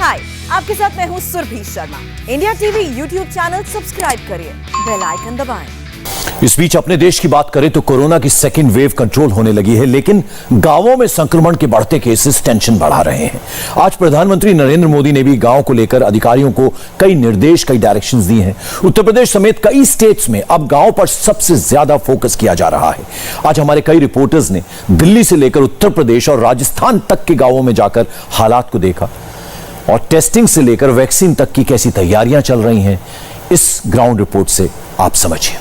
हाय, आपके साथ मैं हूँ Surbhi Sharma. India TV YouTube channel subscribe करिए, बेल आइकन दबाएं। इस बीच अपने देश की बात करें तो कोरोना की सेकेंड वेव कंट्रोल होने लगी है, लेकिन गांवों में संक्रमण के बढ़ते केसेस टेंशन बढ़ा रहे हैं। आज प्रधानमंत्री नरेंद्र मोदी ने भी गांव को लेकर अधिकारियों को कई निर्देश, कई डायरेक्शंस दिए हैं। उत्तर प्रदेश समेत कई स्टेट्स में अब गांव पर सबसे ज्यादा फोकस किया जा रहा है। आज हमारे कई रिपोर्टर्स ने दिल्ली से लेकर उत्तर प्रदेश और राजस्थान तक के गांवों में जाकर हालात को देखा और टेस्टिंग से लेकर वैक्सीन तक की कैसी तैयारियां चल रही हैं, इस ग्राउंड रिपोर्ट से आप समझिए।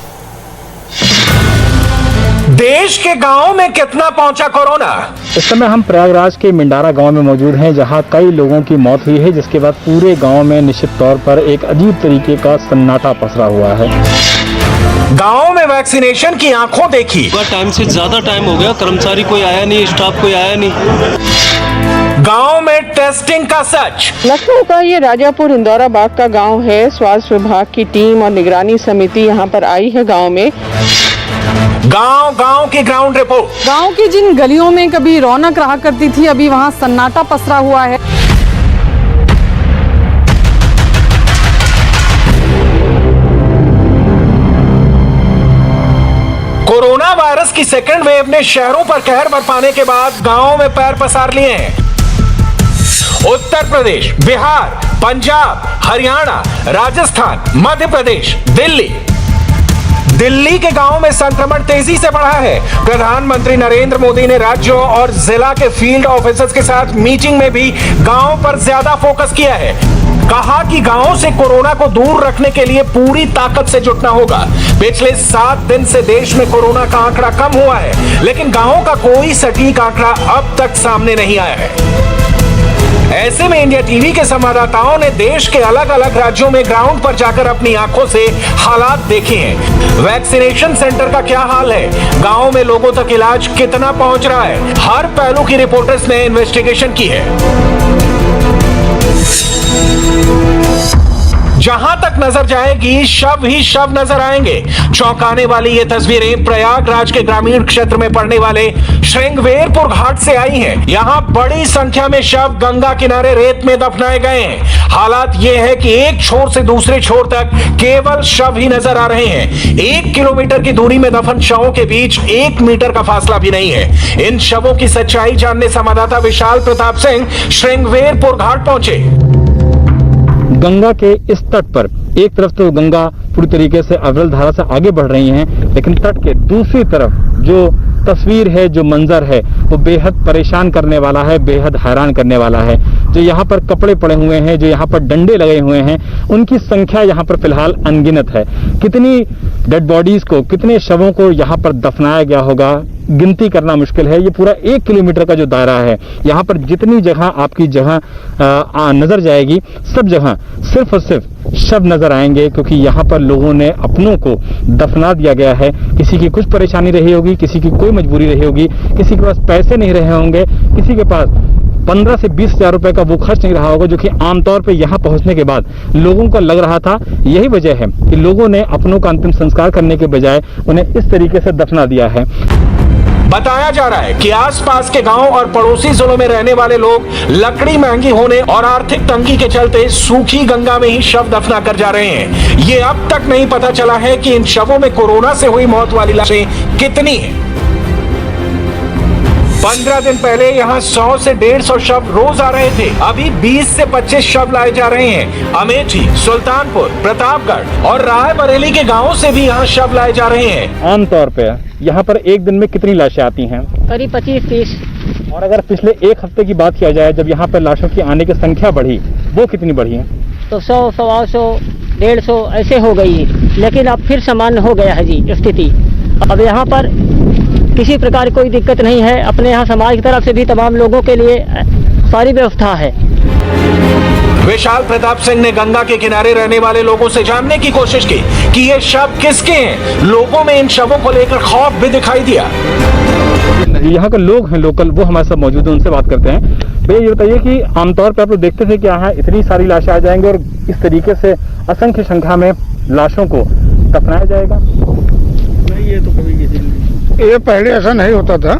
देश के गांव में कितना पहुंचा कोरोना। इस समय हम प्रयागराज के मिंडारा गांव में मौजूद हैं, जहां कई लोगों की मौत हुई है, जिसके बाद पूरे गांव में निश्चित तौर पर एक अजीब तरीके का सन्नाटा पसरा हुआ है। गांव में वैक्सीनेशन की आंखों देखी। टाइम से ज्यादा टाइम हो गया, कर्मचारी कोई आया नहीं, स्टाफ कोई आया नहीं। गांव में टेस्टिंग का सच। लखनऊ का ये राजापुर इंदौरा बाग का गांव है। स्वास्थ्य विभाग की टीम और निगरानी समिति यहाँ पर आई है गांव में। गांव की ग्राउंड रिपोर्ट। गांव की जिन गलियों में कभी रौनक रहा करती थी, अभी वहाँ सन्नाटा पसरा हुआ है। कोरोना वायरस की सेकेंड वेव ने शहरों पर कहर बरपाने के बाद गांवों में पैर पसार लिए हैं। उत्तर प्रदेश, बिहार, पंजाब, हरियाणा, राजस्थान, मध्य प्रदेश, दिल्ली के गांवों में संक्रमण तेजी से बढ़ा है। प्रधानमंत्री नरेंद्र मोदी ने राज्यों और जिला के फील्ड ऑफिसर्स के साथ मीटिंग में भी गांवों पर ज्यादा फोकस किया है। कहा कि गांवों से कोरोना को दूर रखने के लिए पूरी ताकत से जुटना होगा। पिछले 7 दिन से देश में कोरोना का आंकड़ा कम हुआ है, लेकिन गांवों का कोई सटीक आंकड़ा अब तक सामने नहीं आया है। ऐसे में इंडिया टीवी के संवाददाताओं ने देश के अलग अलग राज्यों में ग्राउंड पर जाकर अपनी आंखों से हालात देखे हैं। वैक्सीनेशन सेंटर का क्या हाल है, गांव में लोगों तक इलाज कितना पहुंच रहा है, हर पहलू की रिपोर्टर्स ने इन्वेस्टिगेशन की है। जहां तक नजर जाएगी, शव ही शव नजर आएंगे। चौंकाने वाली ये तस्वीरें प्रयागराज के ग्रामीण क्षेत्र में पड़ने वाले श्रृंगवेरपुर घाट से आई हैं। यहाँ बड़ी संख्या में शव गंगा किनारे रेत में दफनाए गए हैं। हालात ये है कि एक छोर से दूसरे छोर तक केवल शव ही नजर आ रहे हैं। 1 किलोमीटर की दूरी में दफन शवों के बीच 1 मीटर का फासला भी नहीं है। इन शवों की सच्चाई जानने संवाददाता विशाल प्रताप सिंह श्रृंगवेरपुर घाट पहुंचे। गंगा के इस तट पर एक तरफ तो गंगा पूरी तरीके से अविरल धारा से आगे बढ़ रही हैं, लेकिन तट के दूसरी तरफ जो तस्वीर है, जो मंजर है, वो बेहद परेशान करने वाला है, बेहद हैरान करने वाला है। जो यहाँ पर कपड़े पड़े हुए हैं, जो यहाँ पर डंडे लगे हुए हैं, उनकी संख्या यहाँ पर फिलहाल अनगिनत है। कितनी डेड बॉडीज को, कितने शवों को यहाँ पर दफनाया गया होगा, गिनती करना मुश्किल है। ये पूरा 1 किलोमीटर का जो दायरा है, यहाँ पर जितनी जगह आपकी जगह नजर जाएगी, सब जगह सिर्फ और सिर्फ शव नजर आएंगे, क्योंकि यहाँ पर लोगों ने अपनों को दफना दिया गया है। किसी की कुछ परेशानी रही होगी, किसी की कोई मजबूरी रही होगी, किसी के पास पैसे नहीं रहे होंगे, किसी के पास 15 से 20 हजार रुपए का वो खर्च नहीं रहा होगा, जो कि आमतौर पे यहाँ पहुंचने के बाद लोगों को लग रहा था। यही वजह है कि लोगों ने अपनों का अंतिम संस्कार करने के बजाय उन्हें इस तरीके से दफना दिया है। बताया जा रहा है कि आसपास के गांव और पड़ोसी जिलों में रहने वाले लोग लकड़ी महंगी होने और आर्थिक तंगी के चलते सूखी गंगा में ही शव दफना कर जा रहे हैं। ये अब तक नहीं पता चला है कि इन शवों में कोरोना से हुई मौत वाली लाशें कितनी हैं। 15 दिन पहले यहाँ 100 से 150 शव रोज आ रहे थे, अभी 20 से 25 शव लाए जा रहे हैं। अमेठी, सुल्तानपुर, प्रतापगढ़ और रायबरेली के गांवों से भी यहाँ शव लाए जा रहे हैं। आमतौर पे यहाँ पर एक दिन में कितनी लाशें आती हैं? करीब 25-30। और अगर पिछले 1 हफ्ते की बात किया जाए, जब यहाँ पर लाशों की आने की संख्या बढ़ी, वो कितनी बढ़ी है? तो 100, 125, 150 ऐसे हो गई है, लेकिन अब फिर सामान्य हो गया है जी स्थिति। अब यहाँ पर किसी प्रकार कोई दिक्कत नहीं है। अपने यहाँ समाज की तरफ से भी तमाम लोगों के लिए सारी व्यवस्था है। विशाल प्रताप सिंह ने गंगा के किनारे रहने वाले लोगों से जानने की कोशिश की कि ये शव किसके हैं। लोगों में इन शवों को लेकर खौफ भी दिखाई दिया। यहाँ के लोग हैं लोकल, वो हमारे साथ मौजूद हैं, उनसे बात करते हैं। भैया ये बताइए कि आमतौर पर आप लोग देखते थे कि यहाँ इतनी सारी लाशें आ जाएंगे और इस तरीके से असंख्य संख्या में लाशों को दफनाया जाएगा? नहीं, ये तो कभी किसी ने, ये पहले ऐसा नहीं होता था।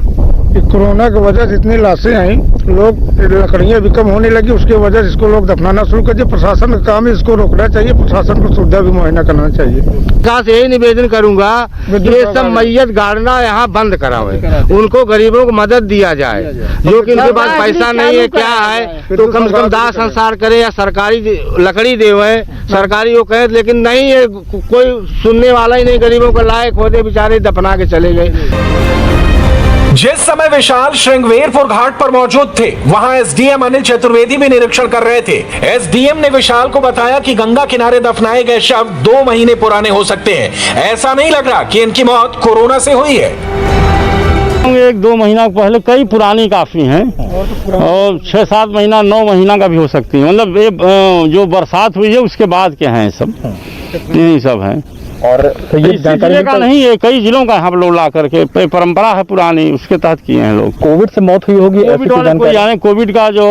कि कोरोना की वजह से इतनी लाशें आई, लोग लकड़ियाँ भी कम होने लगी, उसके वजह से इसको लोग दफनाना शुरू कर दिए। प्रशासन का काम है इसको रोकना चाहिए, प्रशासन को सुविधा भी मुहैया करना चाहिए। सरकार से यही निवेदन करूंगा ये सब मैयत गाड़ना यहाँ बंद करावे, उनको गरीबों को मदद दिया जाए। जो कि उनके पास पैसा नहीं है क्या है तो कम से कम दाह संस्कार करे या सरकारी लकड़ी देवे, सरकारी वो कहे, लेकिन नहीं है, कोई सुनने वाला ही नहीं। गरीबों को लायक होते बेचारे दफना के चले गए। जिस समय विशाल श्रृंगवेरपुर घाट पर मौजूद थे, वहां एसडीएम अनिल चतुर्वेदी भी निरीक्षण कर रहे थे। एसडीएम ने विशाल को बताया कि गंगा किनारे दफनाए गए शव 2 महीने पुराने हो सकते हैं। ऐसा नहीं लग रहा कि इनकी मौत कोरोना से हुई है। 1-2 महीना पहले कई पुरानी काफी हैं और 6-7 महीना 9 महीना का भी हो सकती है। मतलब ये जो बरसात हुई है उसके बाद के हैं सब, यही सब हैं। और तो ये जानकारी का नहीं है, कई जिलों का हम लोग ला करके परंपरा है पुरानी, उसके तहत किए हैं लोग। कोविड से मौत हुई होगी, कोविड का जो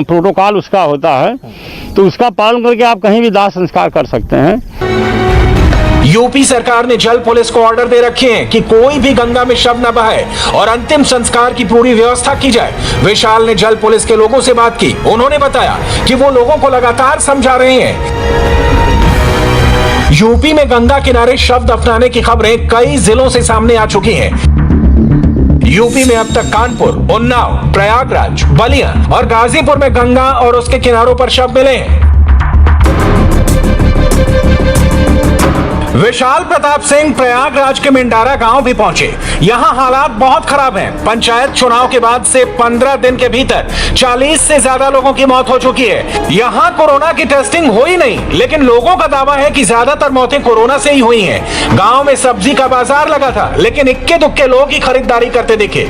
प्रोटोकॉल उसका होता है तो उसका पालन करके आप कहीं भी दाह संस्कार कर सकते हैं। यूपी सरकार ने जल पुलिस को ऑर्डर दे रखे हैं कि कोई भी गंगा में शव न बहाए और अंतिम संस्कार की पूरी व्यवस्था की जाए। विशाल ने जल पुलिस के लोगों से बात की। उन्होंने बताया कि वो लोगों को लगातार समझा रहे हैं। यूपी में गंगा किनारे शव दफनाने की खबरें कई जिलों से सामने आ चुकी हैं। यूपी में अब तक कानपुर, उन्नाव, प्रयागराज, बलिया और गाजीपुर में गंगा और उसके किनारों पर शव मिले हैं। विशाल प्रताप सिंह प्रयागराज के मिंडारा गांव भी पहुंचे। यहां हालात बहुत खराब हैं। पंचायत चुनाव के बाद से 15 दिन के भीतर 40 से ज्यादा लोगों की मौत हो चुकी है। यहां कोरोना की टेस्टिंग हुई नहीं, लेकिन लोगों का दावा है कि ज्यादातर मौतें कोरोना से ही हुई हैं। गांव में सब्जी का बाजार लगा था, लेकिन इक्के दुक्के लोग ही खरीदारी करते दिखे।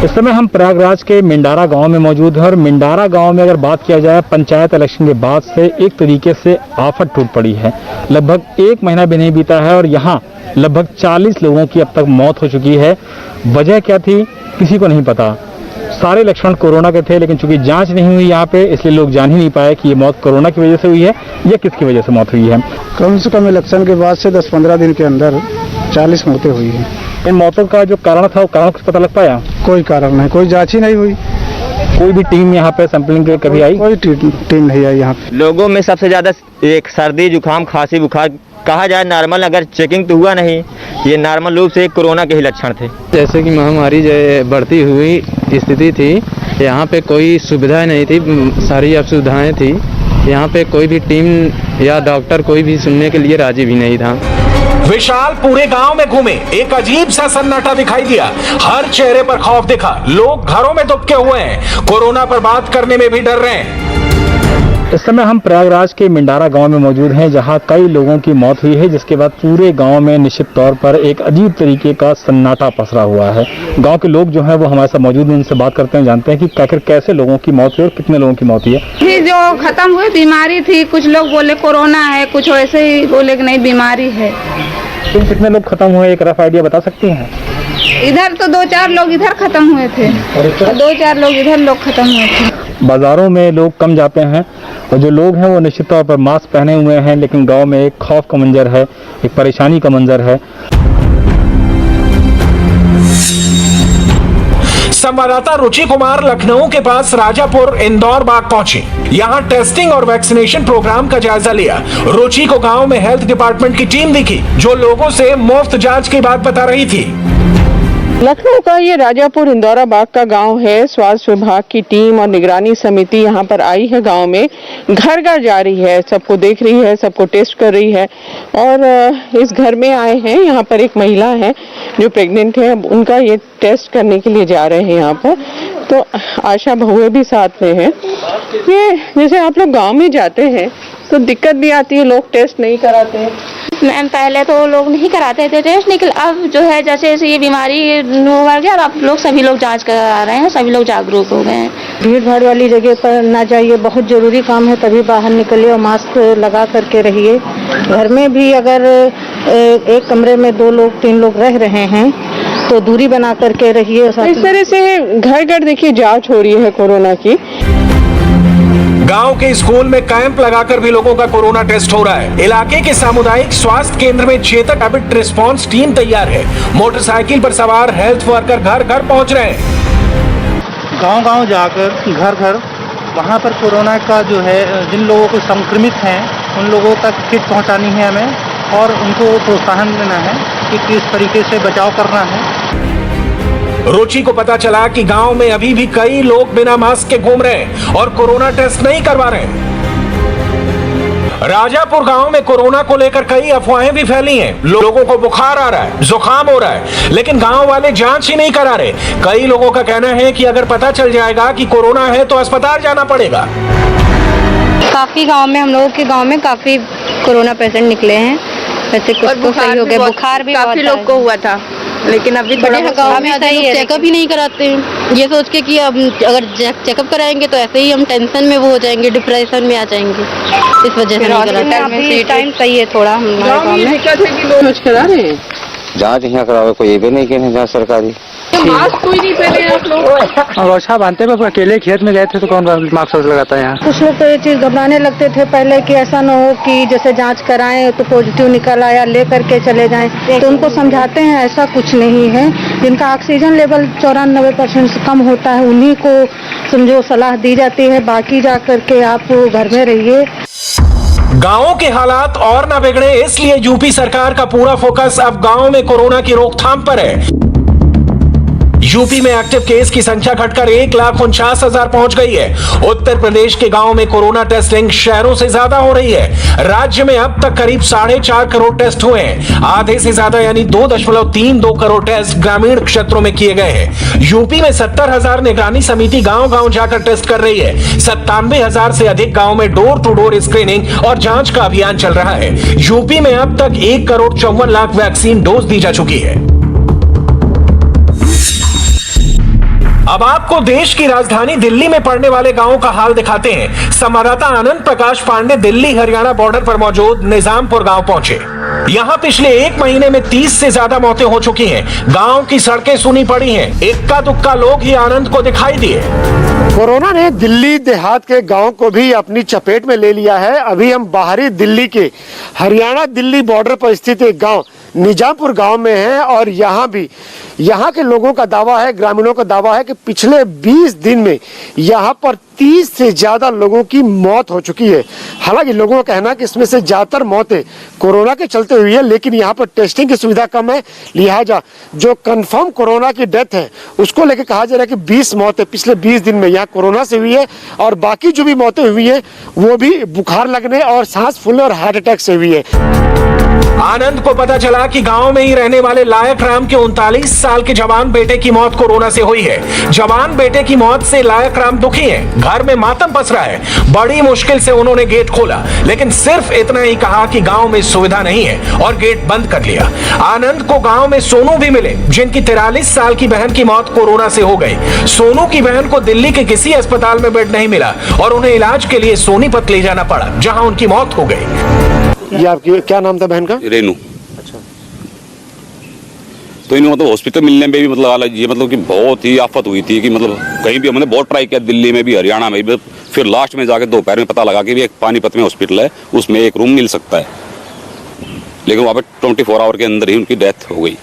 इस समय हम प्रयागराज के मिंडारा गांव में मौजूद हैं और मिंडारा गांव में अगर बात किया जाए पंचायत इलेक्शन के बाद से एक तरीके से आफत टूट पड़ी है। लगभग 1 महीना भी नहीं बीता है और यहां लगभग 40 लोगों की अब तक मौत हो चुकी है। वजह क्या थी किसी को नहीं पता। सारे लक्षण कोरोना के थे, लेकिन चूंकि जांच नहीं हुई यहाँ पे, इसलिए लोग जान ही नहीं पाए कि ये मौत कोरोना की वजह से हुई है या किसकी वजह से मौत हुई है। कम से कम इलेक्शन के बाद से 10-15 दिन के अंदर 40 मौतें हुई हैं। इन मौतों का जो कारण था वो कारण कुछ पता लग पाया? कोई कारण नहीं, कोई जांच ही नहीं हुई। कोई भी टीम यहाँ पे सैंपलिंग के कभी आई? कोई टीम नहीं आई यहाँ पे। लोगों में सबसे ज्यादा एक सर्दी, जुकाम, खांसी, बुखार कहा जाए नॉर्मल, अगर चेकिंग तो हुआ नहीं, ये नॉर्मल रूप से कोरोना के ही लक्षण थे। जैसे कि महामारी बढ़ती हुई स्थिति थी, यहाँ पे कोई सुविधा नहीं थी, सारी असुविधाएं थी। यहाँ पे कोई भी टीम या डॉक्टर कोई भी सुनने के लिए राजी भी नहीं था। विशाल पूरे गांव में घूमे, एक अजीब सा सन्नाटा दिखाई दिया। हर चेहरे पर खौफ दिखा। लोग घरों में दुबके हुए हैं, कोरोना पर बात करने में भी डर रहे हैं। इस समय हम प्रयागराज के मिंडारा गांव में मौजूद हैं, जहां कई लोगों की मौत हुई है, जिसके बाद पूरे गांव में निश्चित तौर पर एक अजीब तरीके का सन्नाटा पसरा हुआ है। गांव के लोग जो हैं वो हमारे साथ मौजूद हैं, उनसे बात करते हैं, जानते हैं कि आखिर कैसे लोगों की मौत हुई और कितने लोगों की मौत हुई है। जो खत्म हुई बीमारी थी, कुछ लोग बोले कोरोना है, कुछ वैसे ही बोले कि नहीं बीमारी है। तो कितने लोग खत्म हुए, एक रफ आइडिया बता सकती हैं? इधर तो 2-4 लोग इधर खत्म हुए थे, 2-4 लोग इधर लोग खत्म हुए थे। बाजारों में लोग कम जाते हैं और जो लोग हैं वो निश्चित तौर पर मास्क पहने हुए हैं, लेकिन गांव में एक खौफ का मंजर है, एक परेशानी का मंजर है। संवाददाता रुचि कुमार लखनऊ के पास राजापुर इंदौर बाग पहुंची। यहां टेस्टिंग और वैक्सीनेशन प्रोग्राम का जायजा लिया। रुचि को गांव में हेल्थ डिपार्टमेंट की टीम दिखी, जो लोगों से मुफ्त जांच की बात बता रही थी। लखनऊ का ये राजापुर इंदौरा बाग का गांव है। स्वास्थ्य विभाग की टीम और निगरानी समिति यहाँ पर आई है गांव में, घर घर जा रही है, सबको देख रही है, सबको टेस्ट कर रही है। और इस घर में आए हैं, यहाँ पर एक महिला है जो प्रेग्नेंट है, उनका ये टेस्ट करने के लिए जा रहे हैं यहाँ पर। तो आशा बहुएं भी साथ में हैं। ये जैसे आप लोग गाँव में जाते हैं तो दिक्कत भी आती है, लोग टेस्ट नहीं कराते हैं। मैम पहले तो लोग नहीं कराते थे टेस्ट, लेकिन अब जो है जैसे जैसे ये बीमारी बढ़ गया, अब लोग सभी लोग जांच करा रहे हैं, सभी लोग जागरूक हो गए हैं। भीड़ भाड़ वाली जगह पर ना जाइए, बहुत जरूरी काम है तभी बाहर निकलिए और मास्क लगा करके रहिए। घर में भी अगर एक कमरे में 2 लोग 3 लोग रह रहे हैं तो दूरी बना करके रहिए। इस तरह से घर घर देखिए जांच हो रही है कोरोना की। गांव के स्कूल में कैंप लगाकर भी लोगों का कोरोना टेस्ट हो रहा है। इलाके के सामुदायिक स्वास्थ्य केंद्र में चेतक रैपिड रिस्पांस टीम तैयार है। मोटरसाइकिल पर सवार हेल्थ वर्कर घर घर पहुंच रहे हैं। गांव-गांव जाकर घर घर वहां पर कोरोना का जो है जिन लोगों को संक्रमित हैं उन लोगों तक किट पहुंचानी है हमें और उनको प्रोत्साहन देना है कि किस तरीके से बचाव करना है। रुचि को पता चला कि गांव में अभी भी कई लोग बिना मास्क के घूम रहे हैं और कोरोना टेस्ट नहीं करवा रहे हैं। राजापुर गांव में कोरोना को लेकर कई अफवाहें भी फैली हैं। लोगों को बुखार आ रहा है, जुकाम हो रहा है, लेकिन गांव वाले जांच ही नहीं करा रहे। कई लोगों का कहना है कि अगर पता चल जाएगा कि कोरोना है तो अस्पताल जाना पड़ेगा। काफी गांव में, हम लोगों के गांव में काफी कोरोना पेशेंट निकले हैं। वैसे कुछ तो सही हो गया, बुखार भी काफी लोग को हुआ था, लेकिन अभी गाँव में चेकअप ही नहीं कराते हैं। ये सोच के कि अब अगर चेकअप कराएंगे तो ऐसे ही हम टेंशन में वो हो जाएंगे, डिप्रेशन में आ जाएंगे, इस वजह से नहीं कराते। टाइम सही है थोड़ा हमारे गाँव में। जाँच यहाँ करावे, कोई ये भी नहीं कहने जाँच सरकारी। मास्क कोई नहीं पहने आप लोग? और अच्छा बांधते हैं, अकेले खेत में गए थे तो कौन मास्क लगाता है यहाँ? कुछ लोग तो ये चीज घबराने लगते थे पहले कि ऐसा न हो कि जैसे जांच कराएं तो पॉजिटिव निकल आया ले करके चले जाएं, तो उनको समझाते हैं ऐसा कुछ नहीं है। जिनका ऑक्सीजन लेवल 94% से कम होता है उन्हीं को समझो सलाह दी जाती है, बाकी जा करके आप घर में रहिए। गांवों के हालात और न बिगड़े, इसलिए यूपी सरकार का पूरा फोकस अब गांव में कोरोना की रोकथाम पर है। यूपी में एक्टिव केस की संख्या घटकर 1,49,000 पहुंच गई है। उत्तर प्रदेश के गांवों में कोरोना टेस्टिंग शहरों से ज्यादा हो रही है। राज्य में अब तक करीब 4.5 करोड़ टेस्ट हुए हैं। आधे से ज्यादा यानी 2.32 करोड़ टेस्ट ग्रामीण क्षेत्रों में किए गए हैं। यूपी में 70,000 निगरानी समिति गांव-गांव जाकर टेस्ट कर रही है। 97,000 से अधिक गांव में डोर टू डोर स्क्रीनिंग और जांच का अभियान चल रहा है। यूपी में अब तक 1,54,00,000 वैक्सीन डोज दी जा चुकी है। अब आपको देश की राजधानी दिल्ली में पड़ने वाले गांवों का हाल दिखाते हैं। संवाददाता आनंद प्रकाश पांडे दिल्ली हरियाणा बॉर्डर पर मौजूद निजामपुर गांव पहुंचे। यहां पिछले 1 महीने में 30 से ज्यादा मौतें हो चुकी हैं। गांव की सड़कें सूनी पड़ी हैं। इक्का दुक्का लोग ही आनंद को दिखाई दिए। कोरोना ने दिल्ली देहात के गांव को भी अपनी चपेट में ले लिया है। अभी हम बाहरी दिल्ली के हरियाणा दिल्ली बॉर्डर पर स्थित एक गांव निजामपुर गांव में हैं और यहाँ के लोगों का दावा है, ग्रामीणों का दावा है कि पिछले 20 दिन में यहाँ पर 30 से ज्यादा लोगों की मौत हो चुकी है। हालांकि लोगों का कहना है कि इसमें से ज्यादातर मौतें कोरोना के चलते हुई है, लेकिन यहाँ पर टेस्टिंग की सुविधा कम है, लिहाजा जो कंफर्म कोरोना की डेथ है उसको लेकर कहा जा रहा है कि 20 मौतें पिछले 20 दिन में यहाँ कोरोना से हुई है और बाकी जो भी मौतें हुई है वो भी बुखार लगने और सांस फूलने और हार्ट अटैक से हुई है। आनंद को पता चला कि गांव में ही रहने वाले लायक राम के 39 साल के जवान बेटे की मौत कोरोना से हुई है। जवान बेटे की मौत से लायक राम दुखी है। घर में मातम पसरा है। बड़ी मुश्किल से उन्होंने गेट खोला, लेकिन सिर्फ इतना ही कहा कि गांव में सुविधा नहीं है और गेट बंद कर लिया। आनंद को गांव में सोनू भी मिले, जिनकी 43 साल की बहन की मौत कोरोना से हो गई। सोनू की बहन को दिल्ली के किसी अस्पताल में बेड नहीं मिला और उन्हें इलाज के लिए सोनीपत ले जाना पड़ा, जहां उनकी मौत हो गई। ये आपकी क्या नाम था बहन का? रेनू। अच्छा। तो इन्हें मतलब हॉस्पिटल मिलने में भी मतलब ये मतलब कि बहुत ही आफत हुई थी कि मतलब कहीं भी हमने बहुत ट्राई किया, दिल्ली में भी हरियाणा में भी, फिर लास्ट में जाके दोपहर में पता लगा कि भी एक पानीपत में हॉस्पिटल है, उसमें एक रूम मिल सकता है, लेकिन वहाँ पे 24 आवर के अंदर ही उनकी डेथ हो गई।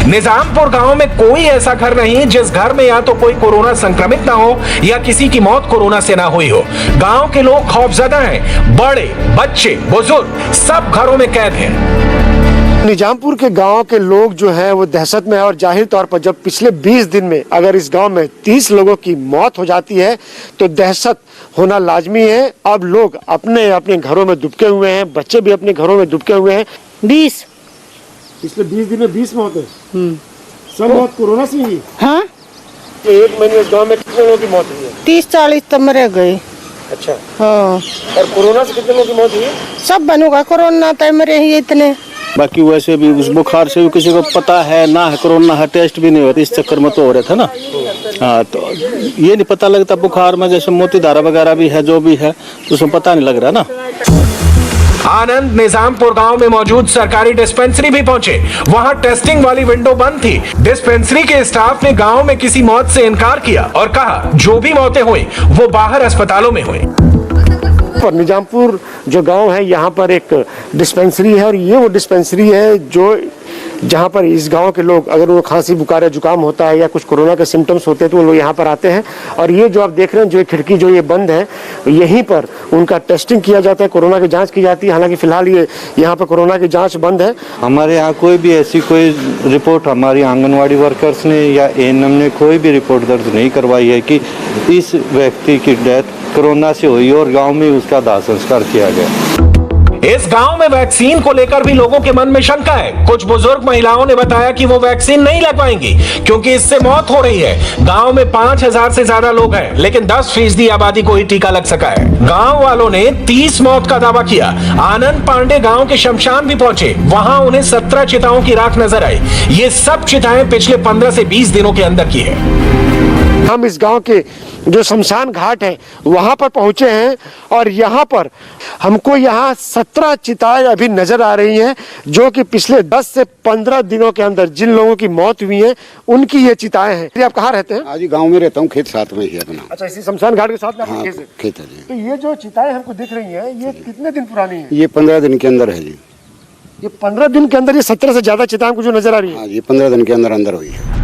निजामपुर गांव में कोई ऐसा घर नहीं जिस घर में या तो कोई कोरोना संक्रमित ना हो या किसी की मौत कोरोना से ना हुई हो। गांव के लोग खौफजदा हैं। बड़े, बच्चे, बुजुर्ग सब घरों में कैद हैं। निजामपुर के गांव के लोग जो हैं वो दहशत में है और जाहिर तौर पर जब पिछले 20 दिन में अगर इस गांव में 30 लोगों की मौत हो जाती है तो दहशत होना लाजमी है। अब लोग अपने अपने घरों में दुबके हुए हैं, बच्चे भी अपने घरों में दुबके हुए हैं। 20 पिछले 20 दिन में 20 मौत है। सब मौत कोरोना से हुई? हाँ। तो 1 महीने में गांव में कितने लोगों की मौत हुई है? 30-40 तो मरे गए। अच्छा। हाँ। और कोरोना से कितने लोगों की मौत हुई है? सब बनूंगा, कोरोना तो मरे ही इतने। बाकी वैसे भी उस बुखार से भी किसी को पता है ना है, कोरोना है, टेस्ट भी नहीं होता, इस चक्कर में तो हो रहे थे ना। हाँ, तो ये नहीं पता लगता बुखार में, जैसे मोती धारा वगैरह भी है, जो भी है उसमें पता नहीं लग रहा ना। आनंद निजामपुर गांव में मौजूद सरकारी डिस्पेंसरी भी पहुंचे। वहां टेस्टिंग वाली विंडो बंद थी। डिस्पेंसरी के स्टाफ ने गांव में किसी मौत से इनकार किया और कहा जो भी मौतें हुई वो बाहर अस्पतालों में हुई। पर निजामपुर जो गांव है यहाँ पर एक डिस्पेंसरी है और ये वो डिस्पेंसरी है जो जहाँ पर इस गांव के लोग अगर वो खांसी बुखार या जुकाम होता है या कुछ कोरोना के सिम्टम्स होते हैं तो वो लोग यहाँ पर आते हैं। और ये जो आप देख रहे हैं जो खिड़की जो ये बंद है यहीं पर उनका टेस्टिंग किया जाता है, कोरोना की जांच की जाती है। हालांकि फिलहाल ये यहाँ पर कोरोना की जांच बंद है। हमारे यहाँ कोई भी ऐसी कोई रिपोर्ट हमारी आंगनवाड़ी वर्कर्स ने या एएनएम ने कोई भी रिपोर्ट दर्ज नहीं करवाई है कि इस व्यक्ति की डेथ कोरोना से हुई और गाँव में उसका दाह संस्कार किया गया। इस गांव में वैक्सीन को लेकर भी लोगों के मन में शंका है। कुछ बुजुर्ग महिलाओं ने बताया कि वो वैक्सीन नहीं लगवाएंगी क्योंकि इससे मौत हो रही है। गांव में 5000 से ज्यादा लोग हैं लेकिन 10% आबादी को ही टीका लग सका है। गांव वालों ने 30 मौत का दावा किया। आनंद पांडे गांव के शमशान भी पहुंचे, वहां उन्हें 17 चिताओं की राख नजर आई। ये सब चिताएं पिछले 15 से 20 दिनों के अंदर की है। हम इस गांव के जो शमशान घाट है वहां पर पहुंचे हैं और यहाँ पर हमको यहाँ 17 चिताएं अभी नजर आ रही हैं जो कि पिछले 10 से 15 दिनों के अंदर जिन लोगों की मौत हुई है उनकी ये चिताएं हैं। आप कहाँ रहते हैं? आज गांव में रहता हूँ, खेत साथ में ही अपना। अच्छा, इसी शमशान घाट के साथ में? हाँ, खेत है जी। तो ये जो चिताएं हमको दिख रही है ये कितने दिन पुरानी है? ये 15 दिन के अंदर है जी। ये 15 दिन के अंदर ये 17 से ज्यादा चिताएं हमको जो नजर आ रही है? ये 15 दिन के अंदर हुई है।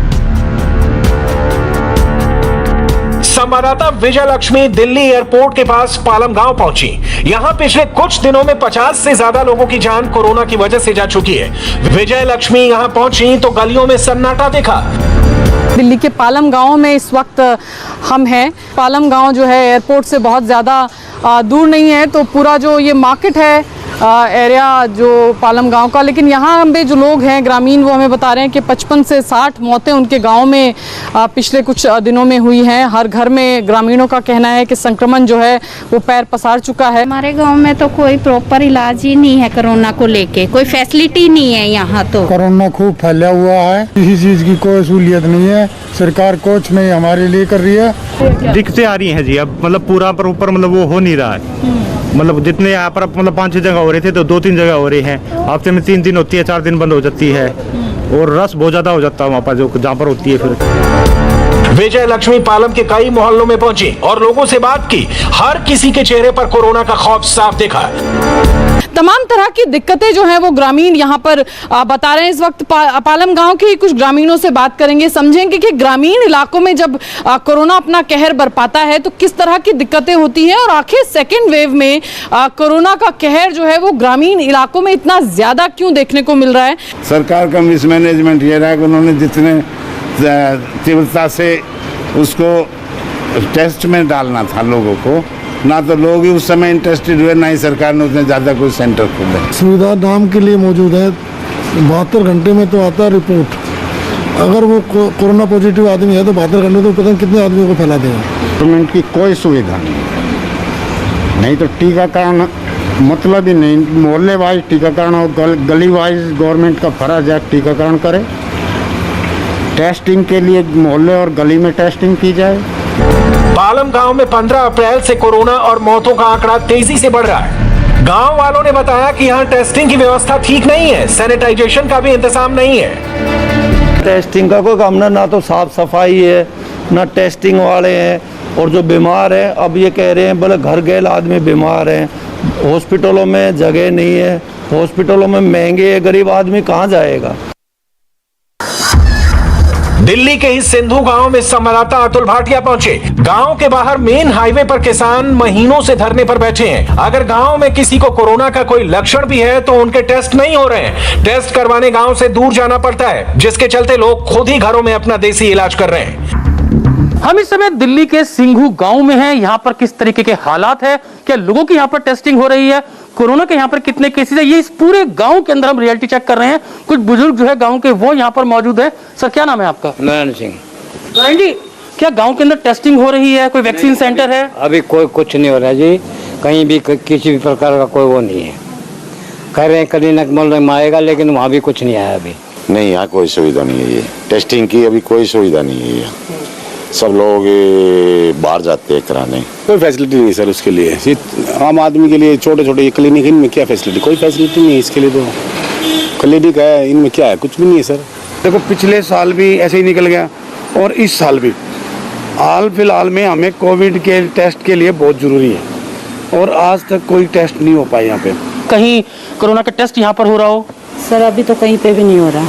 संवाददाता विजय लक्ष्मी दिल्ली एयरपोर्ट के पास पालम गांव पहुंची। यहां पिछले कुछ दिनों में 50 से ज्यादा लोगों की जान कोरोना की वजह से जा चुकी है। विजय लक्ष्मी यहां पहुंची तो गलियों में सन्नाटा देखा। दिल्ली के पालम गांव में इस वक्त हम हैं। पालम गांव जो है एयरपोर्ट से बहुत ज़्यादा दूर नहीं है, तो पूरा जो ये मार्केट है एरिया जो पालम गांव का, लेकिन यहाँ पे जो लोग हैं ग्रामीण वो हमें बता रहे हैं कि 55 से 60 मौतें उनके गांव में पिछले कुछ दिनों में हुई हैं। हर घर में ग्रामीणों का कहना है कि संक्रमण जो है वो पैर पसार चुका है। हमारे गांव में तो कोई प्रॉपर इलाज ही नहीं है कोरोना को लेके, कोई फैसिलिटी नहीं है यहाँ। तो कोरोना खूब फैला हुआ है, किसी चीज की कोई सहूलियत नहीं है, सरकार कुछ नहीं हमारे लिए कर रही है। दिक्कतें आ रही हैं जी, अब मतलब पूरा प्रॉपर मतलब वो हो नहीं रहा है। मतलब जितने यहाँ पर मतलब 5-6 जगह हो रहे थे तो 2-3 जगह हो रही हैं। हफ्ते में 3 दिन होती है, 4 दिन बंद हो जाती है और रस बहुत ज्यादा हो जाता है वहाँ पर जो जहाँ पर होती है। फिर विजय लक्ष्मी पालम के कई मोहल्लों में पहुंची और लोगों से बात की। हर किसी के चेहरे पर कोरोना का खौफ साफ देखा। तमाम तरह की दिक्कतें जो हैं वो ग्रामीण यहाँ पर बता रहे हैं। इस वक्त पालम गांव के कुछ ग्रामीणों से बात करेंगे, समझेंगे कि ग्रामीण इलाकों में जब कोरोना अपना कहर बरपाता है तो किस तरह की दिक्कतें होती हैं और आखिर सेकेंड वेव में कोरोना का कहर जो है वो ग्रामीण इलाकों में इतना ज्यादा क्यों देखने को मिल रहा है। सरकार का मिसमैनेजमेंट ये रहा कि उन्होंने जितने तीव्रता से उसको टेस्ट में डालना था लोगों को, ना तो लोग ही उस समय इंटरेस्टेड हुए, ना ही सरकार ने उतने ज़्यादा कोई सेंटर खोले। सुविधा नाम के लिए मौजूद है, 72 घंटे में तो आता है रिपोर्ट। अगर वो कोरोना पॉजिटिव आदमी है तो 72 घंटे तो पता नहीं कितने आदमियों को फैला देगा। गवर्नमेंट की कोई सुविधा नहीं तो टीकाकरण मतलब ही नहीं। मोहल्ले वाइज टीकाकरण और गली वाइज गवर्नमेंट का फर्ज है टीकाकरण करे। टेस्टिंग के लिए मोहल्ले और गली में टेस्टिंग की जाए। पालम गांव में 15 अप्रैल से कोरोना और मौतों का आंकड़ा तेजी से बढ़ रहा है। गांव वालों ने बताया कि यहाँ टेस्टिंग की व्यवस्था ठीक नहीं है, सैनिटाइजेशन का भी इंतजाम नहीं है। टेस्टिंग का कोई काम ना तो साफ सफाई है ना टेस्टिंग वाले हैं, और जो बीमार हैं अब ये कह रहे हैं बोले घर गए आदमी बीमार हैं, हॉस्पिटलों में जगह नहीं है, हॉस्पिटलों में महंगे है, गरीब आदमी कहाँ जाएगा। दिल्ली के ही सिंधु गांव में संवाददाता अतुल भाटिया पहुंचे। गांव के बाहर मेन हाईवे पर किसान महीनों से धरने पर बैठे हैं। अगर गांव में किसी को कोरोना का कोई लक्षण भी है तो उनके टेस्ट नहीं हो रहे हैं। टेस्ट करवाने गांव से दूर जाना पड़ता है, जिसके चलते लोग खुद ही घरों में अपना देसी इलाज कर रहे हैं। हम इस समय दिल्ली के सिंघू गांव में हैं। यहाँ पर किस तरीके के हालात है, क्या लोगों की यहाँ पर टेस्टिंग हो रही है, कोरोना के यहाँ पर कितने केसेस है, ये इस पूरे गांव के अंदर हम रियलिटी चेक कर रहे हैं। कुछ बुजुर्ग जो है गांव के वो यहाँ पर मौजूद है। सर क्या नाम है आपका? नारायण सिंह। नारायण जी, क्या गांव के अंदर टेस्टिंग हो रही है, कोई वैक्सीन सेंटर है? अभी कोई कुछ नहीं हो रहा जी, कहीं भी किसी भी प्रकार का कोई वो नहीं है। कह रहे हैं क्लिनिक मोहल्ले में आएगा, लेकिन वहाँ भी कुछ नहीं आया अभी। नहीं, यहाँ कोई सुविधा नहीं है। ये टेस्टिंग की अभी कोई सुविधा नहीं है। यहाँ सब लोग बाहर जाते हैं कराने। कोई फैसिलिटी नहीं सर उसके लिए। आम आदमी के लिए छोटे छोटे क्लिनिक, इनमें क्या फैसिलिटी, कोई फैसिलिटी नहीं है इसके लिए। तो क्लिनिक है, इनमें क्या है, कुछ भी नहीं है सर। देखो पिछले साल भी ऐसे ही निकल गया और इस साल भी। हाल फिलहाल में हमें कोविड के टेस्ट के लिए बहुत ज़रूरी है। और आज तक कोई टेस्ट नहीं हो पाया यहाँ पे। कहीं कोरोना का टेस्ट यहाँ पर हो रहा हो? सर अभी तो कहीं पे भी नहीं हो रहा।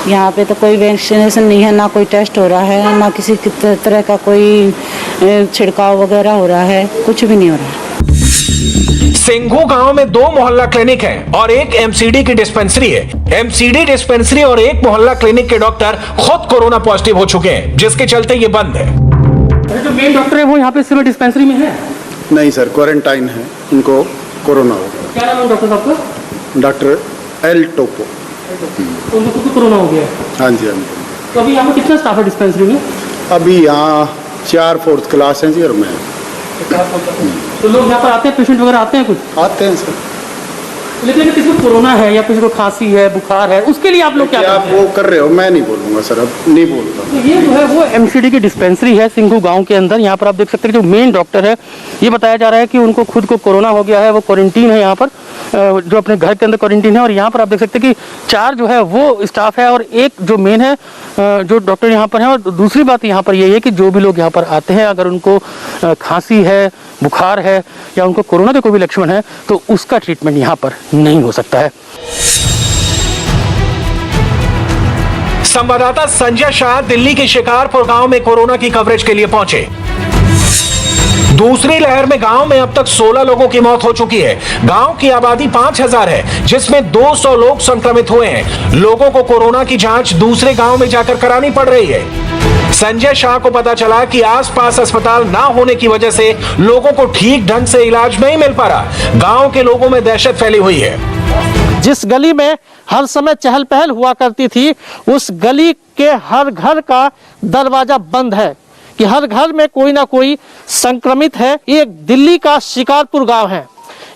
यहाँ पे तो कोई वैक्सीनेशन नहीं है, ना कोई टेस्ट हो रहा है, ना किसी तरह का कोई छिड़काव वगैरह हो रहा है, कुछ भी नहीं हो रहा है। सिंघू गांव में 2 मोहल्ला क्लिनिक है और एक एमसीडी की डिस्पेंसरी है। एमसीडी डिस्पेंसरी और एक मोहल्ला क्लिनिक के डॉक्टर खुद कोरोना पॉजिटिव हो चुके हैं, जिसके चलते ये बंद है। जो मेन डॉक्टर है वो यहाँ पे इस समय डिस्पेंसरी में है? नहीं सर, क्वारंटाइन है, उनको कोरोना हो गया। क्या नाम है डॉक्टर साहब का? Doctor L Toppo. तो उनको खुद कोरोना हो गया? हाँ जी, हाँ जी। तो अभी यहाँ पे कितना स्टाफ है डिस्पेंसरी में? अभी यहाँ 4 4th क्लास हैं जी, और मैं। तो लोग यहाँ पर आते हैं, पेशेंट वगैरह आते हैं कुछ? आते हैं सर। लेकिन अगर किसी को कोरोना है या किसी को खांसी है, बुखार है, उसके लिए आप लोग क्या आप वो कर रहे हो? मैं नहीं बोलूँगा सर, अब नहीं बोलूँगा। तो ये जो है वो एमसीडी की डिस्पेंसरी है सिंघू गांव के अंदर। यहाँ पर आप देख सकते हैं जो मेन डॉक्टर है, ये बताया जा रहा है कि उनको खुद को कोरोना हो गया है, वो क्वारंटीन है यहाँ पर, जो अपने घर के अंदर क्वारंटीन है। और यहाँ पर आप देख सकते हैं कि 4 जो है वो स्टाफ है और एक जो मेन है जो डॉक्टर यहाँ पर है। और दूसरी बात यहाँ पर ये है कि जो भी लोग यहाँ पर आते हैं, अगर उनको खांसी है, बुखार है या उनको कोरोना के कोई भी लक्षण है, तो उसका ट्रीटमेंट यहाँ पर नहीं हो सकता है। संवाददाता संजय शाह दिल्ली के शिकारपुर गांव में कोरोना की कवरेज के लिए पहुंचे। दूसरी लहर में गांव में अब तक 16 लोगों की मौत हो चुकी है। गांव की आबादी 5000 है, जिसमें 200 लोग संक्रमित हुए हैं। लोगों को कोरोना की जांच दूसरे गांव में जाकर करानी पड़ रही है। संजय शाह को पता चला कि आसपास अस्पताल ना होने की वजह से लोगों को ठीक ढंग से इलाज नहीं मिल पा रहा। गांव के लोगों में दहशत फैली हुई है। जिस गली में हर समय चहल पहल हुआ करती थी, उस गली के हर घर का दरवाजा बंद है कि हर घर में कोई ना कोई संक्रमित है। एक दिल्ली का शिकारपुर गांव है।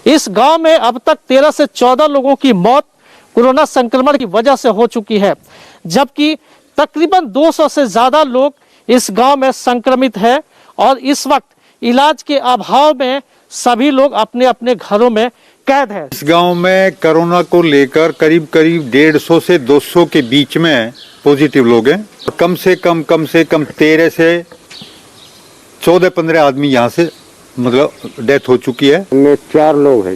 इस गांव में अब तक 13 से 14 लोगों की मौत कोरोना संक्रमण की वजह से हो चुकी है, जबकि तकरीबन 200 से ज्यादा लोग इस गांव में संक्रमित हैं और इस वक्त इलाज के अभाव में सभी लोग अपने अपने घरों में कैद हैं। इस गांव में कोरोना को लेकर करीब 150 से 200 के बीच में पॉजिटिव लोग हैं। कम से कम 13 से 14-15 आदमी यहाँ से मतलब डेथ हो चुकी है। इनमें 4 लोग हैं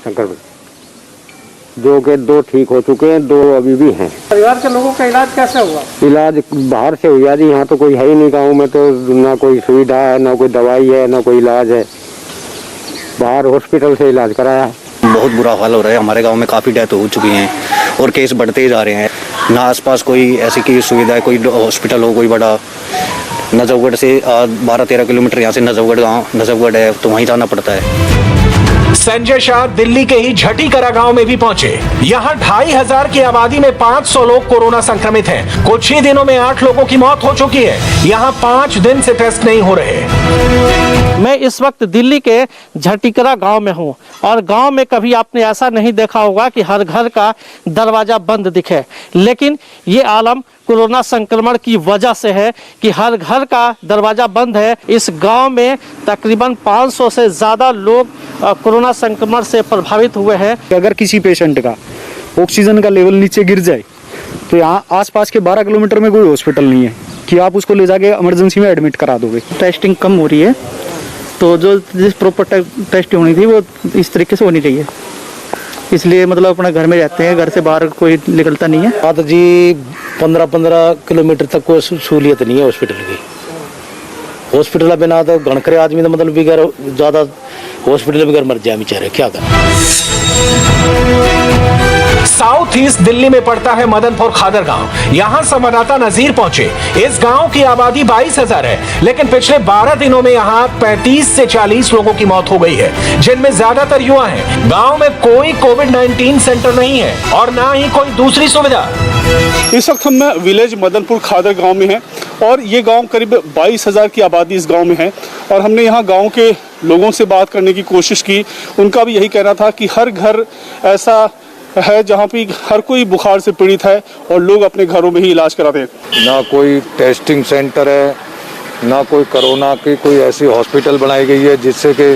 संक्रमित, जो के 2 ठीक हो चुके हैं, 2 अभी भी हैं। परिवार के लोगों का इलाज कैसे हुआ? इलाज बाहर से हुआ जी, यहाँ तो कोई है ही नहीं गाँव में, तो ना कोई सुविधा है, ना कोई दवाई है, ना कोई इलाज है। बाहर हॉस्पिटल से इलाज कराया है। बहुत बुरा हाल हो रहा है। हमारे गांव में काफ़ी डेथ हो चुकी हैं और केस बढ़ते जा रहे हैं। ना आसपास कोई ऐसी की सुविधा है, कोई हॉस्पिटल हो कोई बड़ा। नजफगढ़ से 12-13 किलोमीटर यहाँ से नजफगढ़ गाँव नजफगढ़ है, तो वहीं जाना पड़ता है। संजय शाह दिल्ली के ही झटीकरा गांव में भी पहुंचे। यहाँ 2500 की आबादी में 500 लोग कोरोना संक्रमित हैं। कुछ ही दिनों में 8 लोगों की मौत हो चुकी है। यहाँ 5 दिन से टेस्ट नहीं हो रहे। मैं इस वक्त दिल्ली के झटीकरा गांव में हूं और गांव में कभी आपने ऐसा नहीं देखा होगा कि हर घर का दरवाजा बंद दिखे, लेकिन ये आलम कोरोना संक्रमण की वजह से है कि हर घर का दरवाजा बंद है। इस गांव में तकरीबन 500 से ज़्यादा लोग कोरोना संक्रमण से प्रभावित हुए हैं। अगर किसी पेशेंट का ऑक्सीजन का लेवल नीचे गिर जाए तो यहाँ आसपास के 12 किलोमीटर में कोई हॉस्पिटल नहीं है कि आप उसको ले जाके इमरजेंसी में एडमिट करा दोगे। टेस्टिंग कम हो रही है, तो जो जिस प्रॉपर टेस्ट होनी थी वो इस तरीके से होनी चाहिए, इसलिए मतलब अपने घर में रहते हैं, घर से बाहर कोई निकलता नहीं है। हाँ तो जी 15-15 किलोमीटर तक कोई सहूलियत नहीं है हॉस्पिटल की। हॉस्पिटल बिना तो गणकरे आदमी तो मतलब बिगैर ज़्यादा हॉस्पिटल बगैर मर जाए बेचारे, क्या करें। साउथ ईस्ट दिल्ली में पड़ता है मदनपुर खादर गांव। यहाँ संवाददाता नजीर पहुंचे। इस गांव की आबादी 22,000 है, लेकिन पिछले 12 दिनों में यहाँ 35 से 40 लोगों की मौत हो गई है, जिनमें ज्यादातर युवा हैं। गांव में कोई कोविड-19 सेंटर नहीं है और ना ही कोई दूसरी सुविधा। इस वक्त हम विलेज मदनपुर खादर गांव में हैं और ये गांव करीब 22,000 की आबादी इस गांव में है। और हमने यहाँ गांव के लोगों से बात करने की कोशिश की। उनका भी यही कहना था कि हर घर ऐसा है जहाँ पे हर कोई बुखार से पीड़ित है और लोग अपने घरों में ही इलाज कराते हैं। ना कोई टेस्टिंग सेंटर है, ना कोई कोरोना की कोई ऐसी हॉस्पिटल बनाई गई है जिससे कि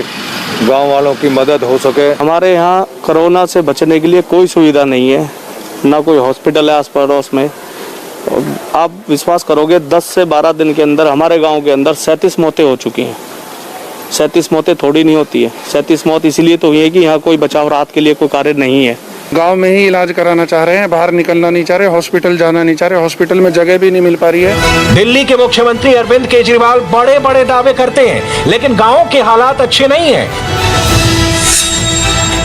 गांव वालों की मदद हो सके। हमारे यहाँ कोरोना से बचने के लिए कोई सुविधा नहीं है, ना कोई हॉस्पिटल है आस पड़ोस में। आप विश्वास करोगे 10 से 12 दिन के अंदर हमारे गांव के अंदर 37 मौतें हो चुकी हैं। 37 मौतें थोड़ी नहीं होती है। 37 मौत इसलिए तो हुई है कि यहाँ कोई बचाव राहत के लिए कोई कार्य नहीं है। गांव में ही इलाज कराना चाह रहे हैं, बाहर निकलना नहीं चाह रहे, हॉस्पिटल जाना नहीं चाह रहे, हॉस्पिटल में जगह भी नहीं मिल पा रही है। दिल्ली के मुख्यमंत्री अरविंद केजरीवाल बड़े बड़े दावे करते हैं, लेकिन गांवों के हालात अच्छे नहीं हैं।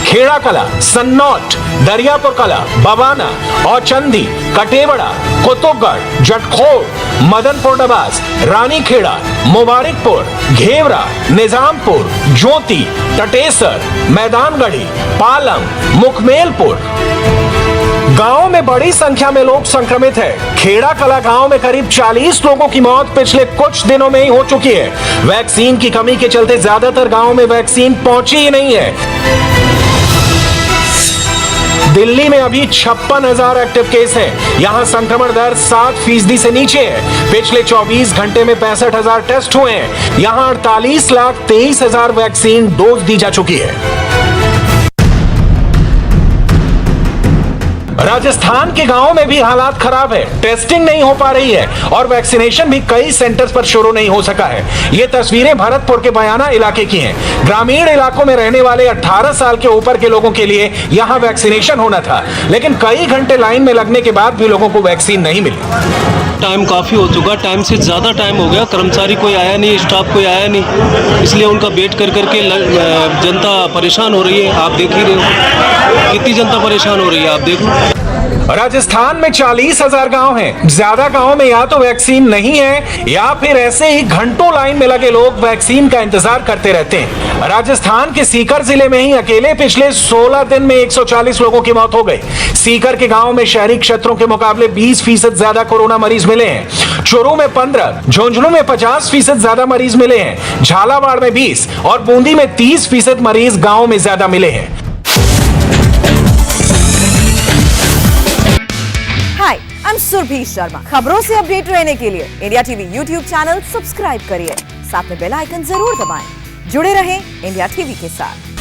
खेड़ा कला, सन्नौट, दरियापुर कला, बवाना, औचंदी, कटेवड़ा, कुतुबगढ़, जटखोर, मदनपुर डबास, रानीखेड़ा, मुबारकपुर, घेवरा, निजामपुर, ज्योति, टटेसर, मैदानगढ़ी, पालम, मुखमेलपुर गांव में बड़ी संख्या में लोग संक्रमित हैं। खेड़ा कला गांव में करीब 40 लोगों की मौत पिछले कुछ दिनों में ही हो चुकी है। वैक्सीन की कमी के चलते ज्यादातर गांवों में वैक्सीन पहुंची ही नहीं है। दिल्ली में अभी 56,000 एक्टिव केस हैं। यहां संक्रमण दर 7% से नीचे है। पिछले 24 घंटे में 65,000 टेस्ट हुए हैं। यहां 48,23,000 वैक्सीन डोज दी जा चुकी है। राजस्थान के गांवों में भी हालात खराब है। टेस्टिंग नहीं हो पा रही है और वैक्सीनेशन भी कई सेंटर्स पर शुरू नहीं हो सका है। ये तस्वीरें भरतपुर के बयाना इलाके की हैं। ग्रामीण इलाकों में रहने वाले 18 साल के ऊपर के लोगों के लिए यहां वैक्सीनेशन होना था, लेकिन कई घंटे लाइन में लगने के बाद भी लोगों को वैक्सीन नहीं मिली। टाइम काफ़ी हो चुका, टाइम से ज़्यादा टाइम हो गया, कर्मचारी कोई आया नहीं, स्टाफ कोई आया नहीं, इसलिए उनका वेट कर करके जनता परेशान हो रही है। आप देख ही रहे हो कितनी जनता परेशान हो रही है, आप देखो। राजस्थान में 40,000 गांव हैं। ज्यादा गांव में या तो वैक्सीन नहीं है या फिर ऐसे ही घंटों लाइन में लगे लोग वैक्सीन का इंतजार करते रहते हैं। राजस्थान के सीकर जिले में ही अकेले पिछले 16 दिन में 140 लोगों की मौत हो गई। सीकर के गांव में शहरी क्षेत्रों के मुकाबले 20% ज्यादा कोरोना मरीज मिले हैं। चूरू में 15, झुंझुनू में 50% ज्यादा मरीज मिले हैं। झालावाड़ में 20 और बूंदी में 30% मरीज गांव में ज्यादा मिले हैं। हाय, आई एम सुरभि शर्मा। खबरों से अपडेट रहने के लिए India TV YouTube channel subscribe करिए, साथ में बेल आइकन जरूर दबाएं। जुड़े रहें इंडिया टीवी के साथ।